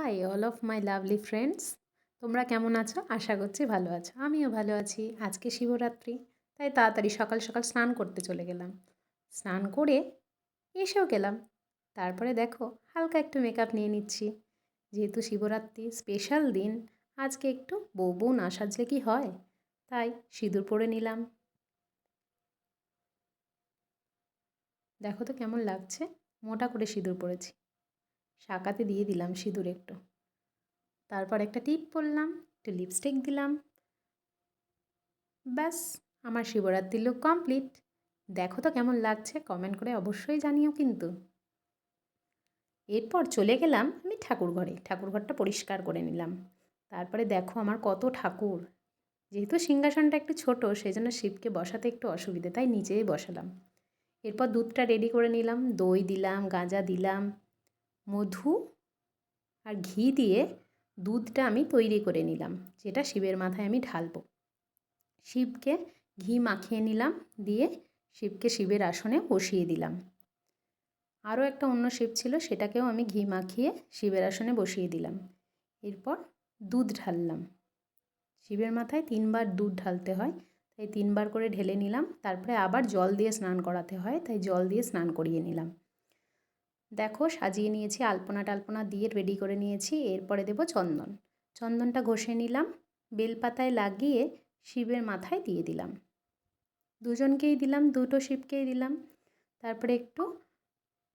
High all of my lovely friends, তোমরা কেমন আছো? আশা করছি ভালো আছো। আমিও ভালো আছি। আজকে শিবরাত্রি, তাই তাড়াতাড়ি সকাল সকাল স্নান করতে চলে গেলাম। স্নান করে এসেও গেলাম। তারপরে দেখো হালকা একটু মেকআপ নিয়ে নিচ্ছি। যেহেতু শিবরাত্রি স্পেশাল দিন, আজকে একটু বউ বউ না সাজলে কি হয়, তাই সিঁদুর পরে নিলাম। দেখো তো কেমন লাগছে, মোটা করে সিঁদুর পরেছি। শাঁকাতে দিয়ে দিলাম সিঁদুর একটু। তারপর একটা টিপ পরলাম, একটু লিপস্টিক দিলাম। ব্যাস, আমার শিবরাত্রির লুক কমপ্লিট। দেখো তো কেমন লাগছে, কমেন্ট করে অবশ্যই জানিও কিন্তু। এরপর চলে গেলাম আমি ঠাকুরঘরে, ঠাকুরঘরটা পরিষ্কার করে নিলাম। তারপরে দেখো আমার কত ঠাকুর। যেহেতু সিংহাসনটা একটু ছোট, সেই জন্য শিবকে বসাতে একটু অসুবিধে, তাই নিচেই বসালাম। এরপর দুধটা রেডি করে নিলাম, দই দিলাম, গাঁজা দিলাম, মধু আর ঘি দিয়ে দুধটা আমি তৈরি করে নিলাম, যেটা শিবের মাথায় আমি ঢালবো। শিবকে ঘি মাখিয়ে নিলাম, দিয়ে শিবকে শিবের আসনে বসিয়ে দিলাম। আরও একটা অন্য শিব ছিল, সেটাকেও আমি ঘি মাখিয়ে শিবের আসনে বসিয়ে দিলাম। এরপর দুধ ঢাললাম। শিবের মাথায় 3বার দুধ ঢালতে হয়, তাই 3বার করে ঢেলে নিলাম। তারপরে আবার জল দিয়ে স্নান করাতে হয়, তাই জল দিয়ে স্নান করিয়ে নিলাম। দেখো সাজিয়ে নিয়েছি, আলপনা টালপনা দিয়ে রেডি করে নিয়েছি। এরপরে দেব চন্দন। চন্দনটা ঘষে নিলাম, বেলপাতায় লাগিয়ে শিবের মাথায় দিয়ে দিলাম। দুজনকেই দিলাম, দুটো শিবকেই দিলাম। তারপরে একটু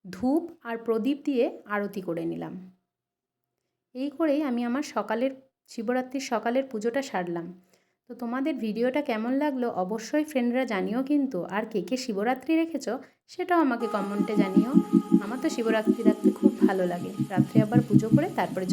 ধূপ আর প্রদীপ দিয়ে আরতি করে নিলাম। এই করেই আমি আমার শিবরাত্রির সকালের পুজোটা সারলাম। তো তোমাদের ভিডিওটা কেমন লাগলো অবশ্যই ফ্রেন্ডরা জানিও কিন্তু। আর কে কে শিবরাত্রি রেখেছো সেটাও আমাকে কমেন্টে জানিও। আমার তো শিবরাত্রি রাখতে খুব ভালো লাগে। রাত্রে আবার পুজো করে তারপরে